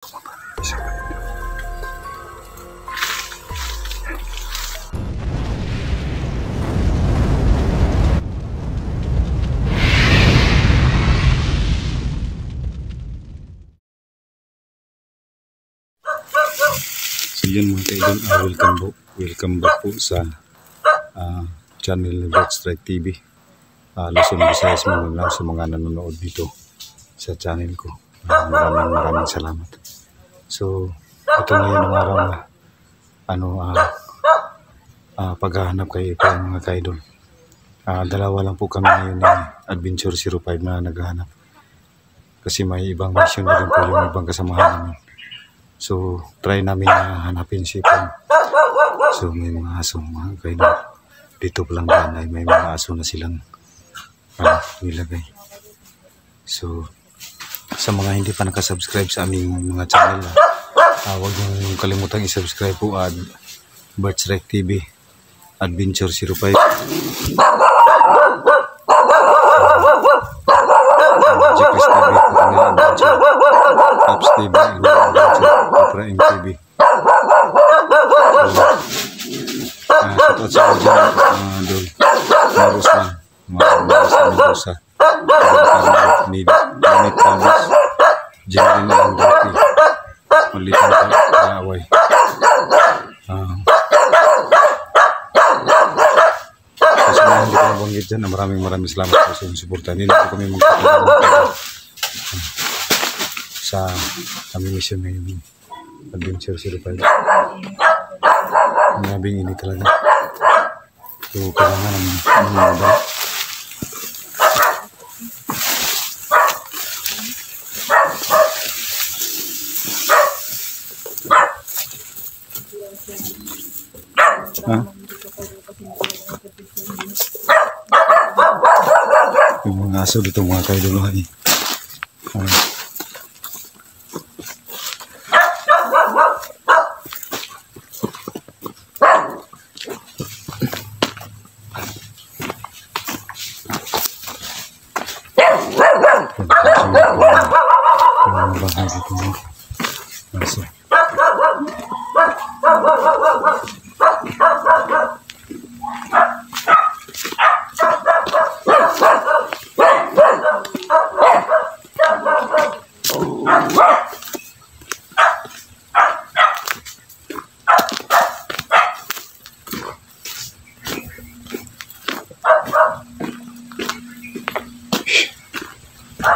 So yun mga kaidol, welcome back po sa channel ni Blackstrike TV. Luzon, Visayas, Mindanao sa mga nanonood dito sa channel ko. Maraming salamat. So ito ngayon ang araw na paghahanap kay mga kaidol. Dalawa lang po kami ngayon ni Adventure 05 na naghahanap. Kasi may ibang mission na rin po yung ibang kasamahan namin. So, try namin na hanapin si Pong. So, may mga aso mga kaidol. Dito pa lang daan ay may mga aso na silang nilagay. So, sa mga hindi pa nakasubscribe sa aming mga channel, huwag niyong kalimutang isubscribe po at Blackstrike TV, Adventure 05. Jacques TV, Adventure, Pops TV, Adventure, Efraim TV. Shoutout sa mga dyan, Dol, Marusman, Mendoza, Nit Palmas, Jeneline Andrati, Malitan Kaaway. Sa mga hindi ko nabanggit dyan, maraming salamat po sa inyong suporta. Hindi na po kami magpapagawa sa aming mission ngayon, Adventure 05. Nabing ini talaga. So, kailangan ng mga yung mga aso dito mga kaidol eh.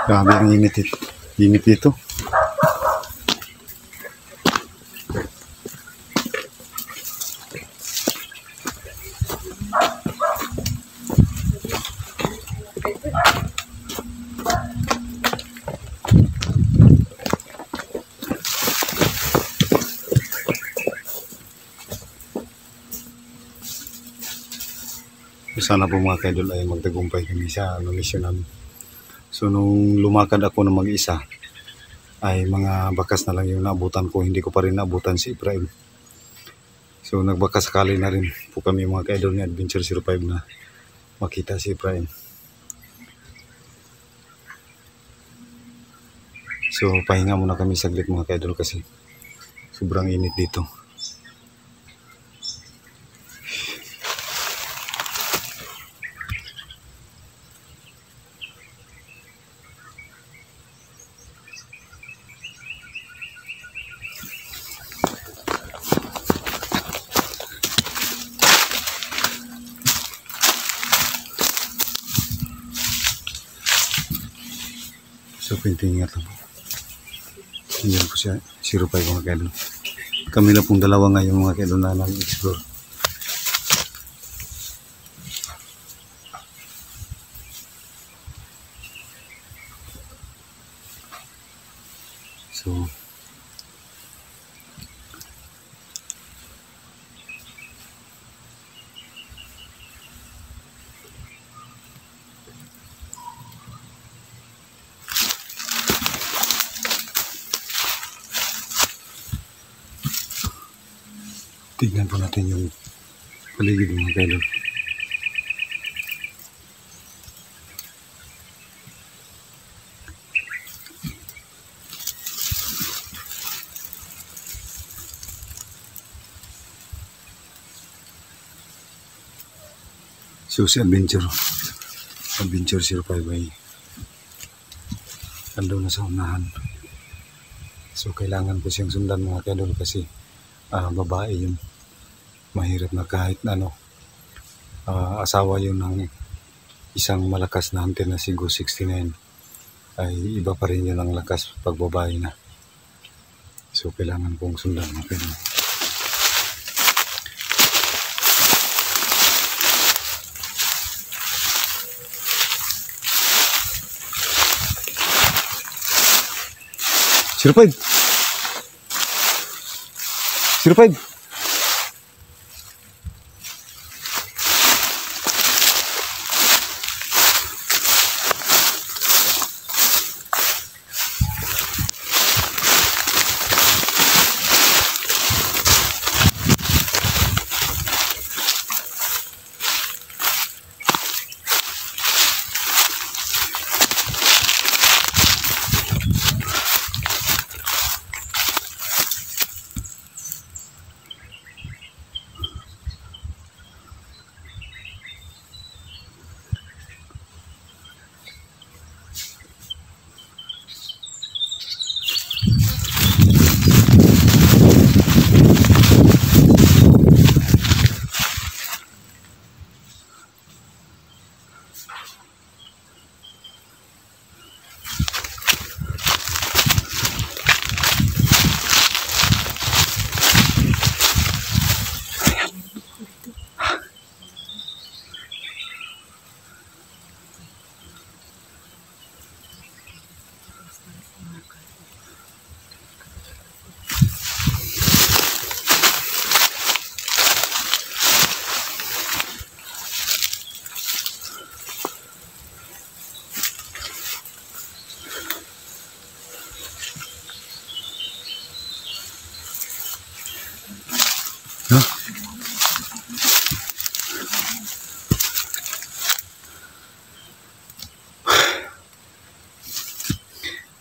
Grabe ang init dito. Sana po mga kaidol ay magtagumpay kami sa mission namin. So nung lumakad ako ng mag-isa ay mga bakas na lang yung naabutan ko, hindi ko pa rin naabutan si Efraim. So nagbakas sakali na rin po kami mga kaidol ni Adventure 05 na makita si Efraim. So pahinga muna kami saglit mga kaidol kasi sobrang init dito. So, pintingat lang po. Hindi po siya, 05 mga kaidol. Kami na pong dalawa ngayon mga kaidol na nag-explore. So, tignan po natin yung paligid mga kaidol. So si Adventure 05 ay ando na sa unahan. So kailangan ko siyang sundan mga kaidol kasi babae yun. Mahirap na kahit asawa yun ng isang malakas na hunter na si Ghost 69 ay iba pa rin yun ang lakas pag babae na. So kailangan kong sundan mga kaidol. Sirupad.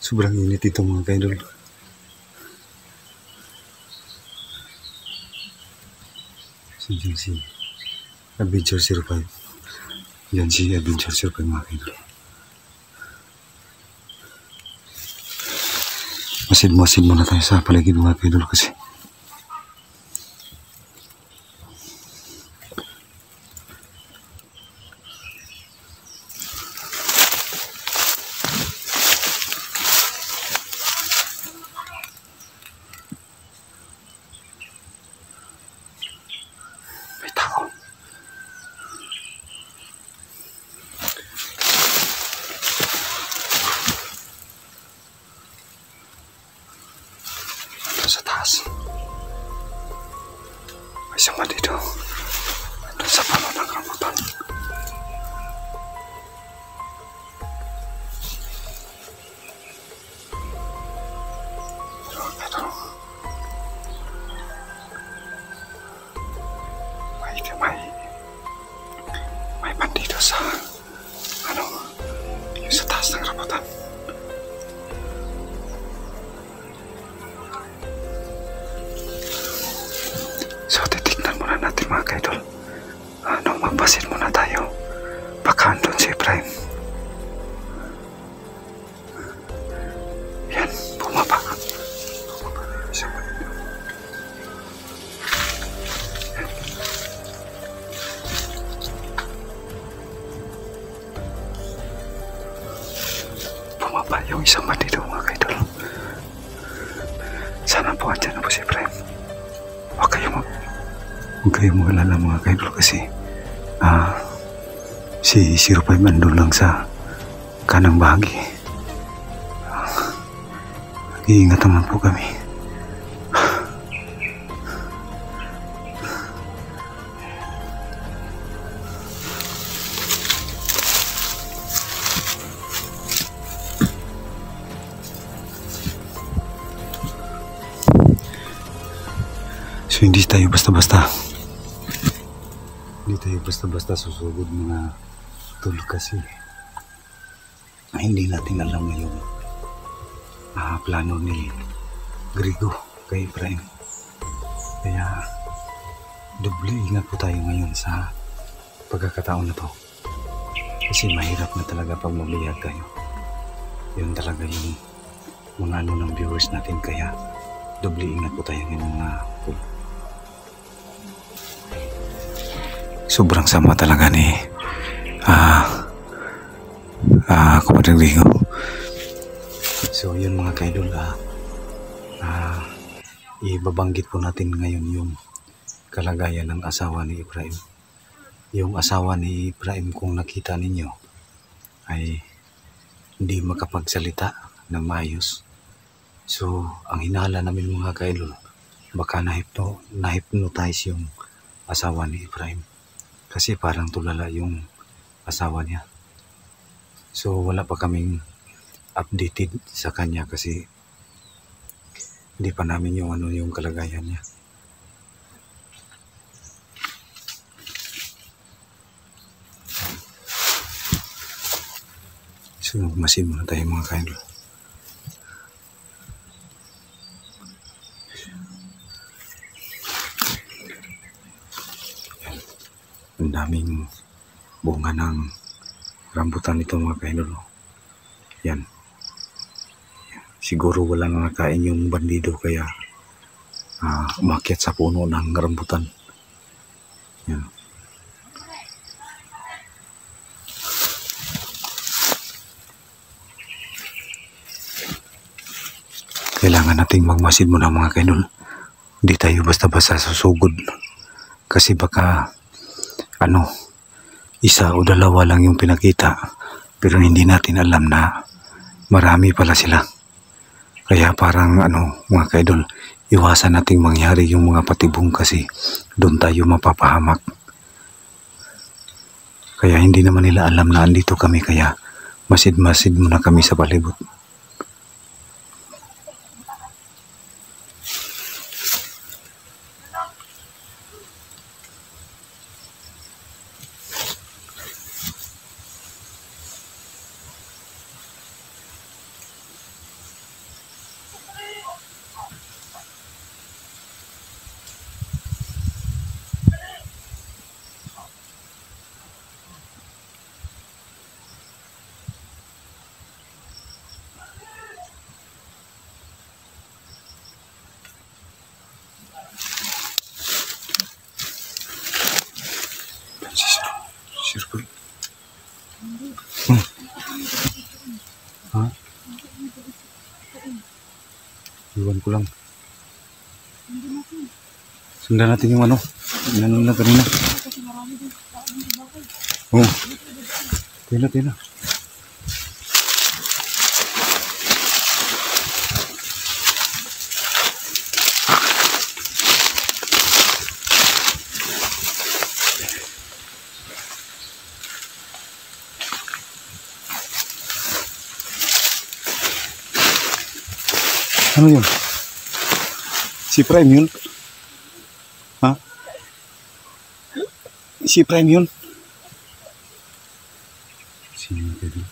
Sobrang init ito mga kaidol. Yan si Adventure 05. Yan si Adventure 05 mga kaidol. Masid muna tayo sa paligid mga kaidol kasi sa taas. May sama dito. Doon sa palo ng rambutan. Pero, may bandito sa yung sa taas ng rambutan. So titignan muna natin mga kaidol. Magpasin muna tayo. Baka andun si Efraim. Yan, bumaba. Bumaba yung isang bandito mga kaidol. Sana po andyan na po si Efraim. Huwag kayong mag-alala mga kaidol kasi si 05 andun lang sa kanang bahagi. Iingat naman po kami. So hindi tayo basta-basta susugod mga tol kasi hindi natin alam yung plano ni Grigo kay Efraim. Kaya doble ingat po tayo ngayon sa pagkakataon na to. Kasi mahirap na talaga pag mabiyag tayo. Yun talaga yung mga ano ng viewers natin, kaya doble ingat po tayo ng mga sobrang sama talaga ni Kumadring Rigo. So yun mga kaidol, ibabanggit po natin ngayon yung kalagayan ng asawa ni Ibrahim. Yung asawa ni Ibrahim, kung nakita ninyo, ay hindi makapagsalita ng maayos. So ang hinala namin mga kaidol, baka na-hypnotize yung asawa ni Ibrahim. Kasi parang tulala yung asawa niya. So wala pa kaming updated sa kanya kasi hindi pa namin yung yung kalagayan niya. So magmasid muna tayo mga kaidol. Ang daming bunga ng rambutan nito mga kaidol. Yan. Siguro wala na nakain yung bandido kaya umakyat sa puno ng rambutan. Yan. Kailangan nating magmasid muna mga kaidol. Hindi tayo basta-basta susugod. Kasi baka isa o dalawa lang yung pinakita, pero hindi natin alam na marami pala sila. Kaya parang mga kaidol, iwasan nating mangyari yung mga patibong kasi doon tayo mapapahamak. Kaya hindi naman nila alam na andito kami, kaya masid-masid muna kami sa palibot. Sure po. Ha? Iwan ko lang. Sundan natin yung inano na kanina. Oh. Tila. Ano yun? Si Prime yun? Ha? Si Prime yun? Sino yun?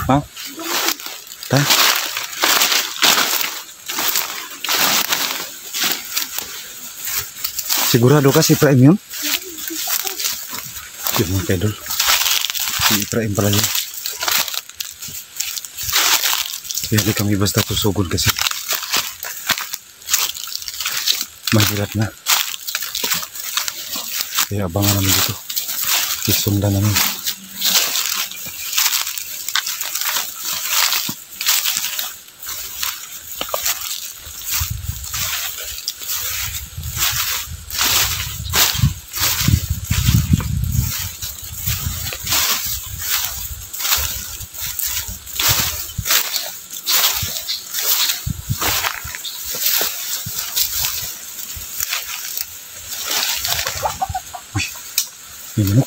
Ha? Ta? Sigurado ka si Prime yun? Yun mga kaidol. Si Prime pala yun. Kaya di kami basta susugod kasi mahirap na. Kaya abangan namin dito. Isundan namin. May manok.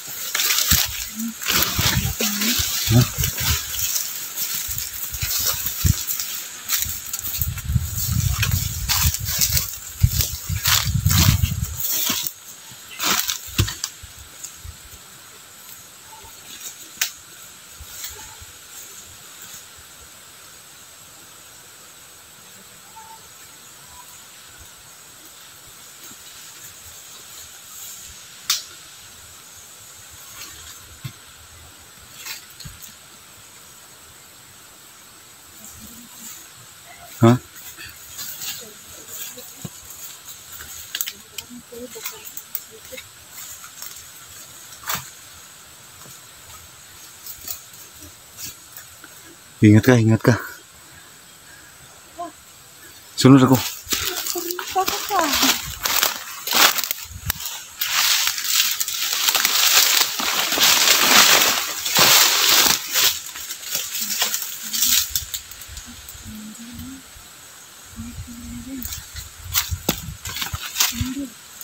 Ha? Ha? Ingat ka, ingat ka. Sunod ako.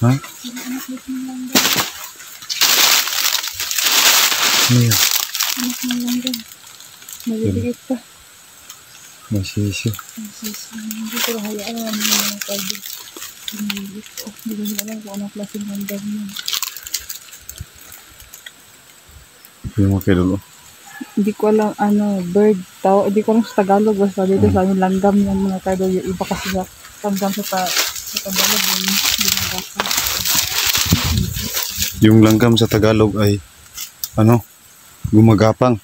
Ha? Ano yan? Maliliit pa. May sisi. Hindi ko hayaan naman yung mga kalbi. Maliliit ko. Hindi ko alam kung anong klaseng langgam yun. Yung mga kaidol. Hindi ko alam bird. Hindi ko alam sa Tagalog. Basta dito sa amin langgam yung mga kalbi. Yung iba kasi sa langgam sa Tagalog yung ginagawa. Yung langgam sa Tagalog ay gumagapang.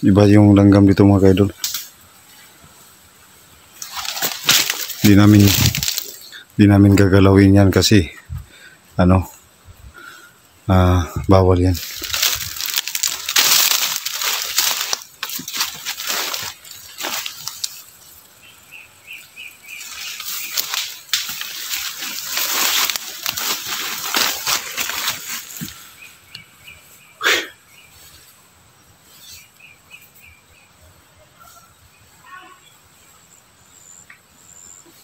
Iba yung langgam dito mga kaidol. Di namin gagalawin yan kasi bawal yan.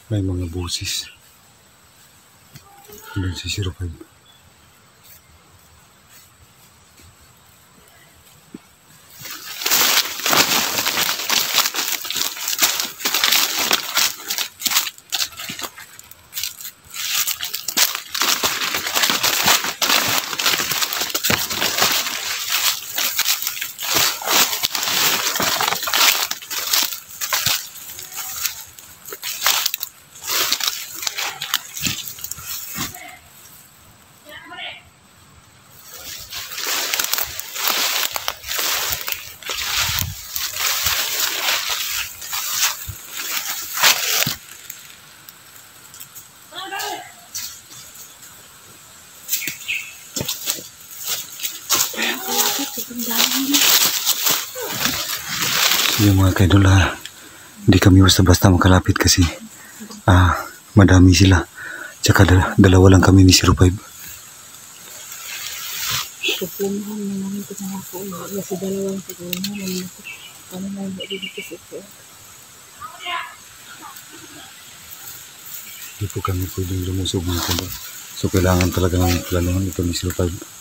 May mga busis. Doon si 05. Yung mga kaidol, hindi kami basta-basta makalapit kasi madami sila. Tsaka dalawa lang kami ni 05. Problemahan na namin ito sa ako. Kasi dalawang siguro na. Kami na dito sa ito. Hindi po kami pwedeng lumusog mga kaidol. So kailangan talaga ng planuhan ito ni 05.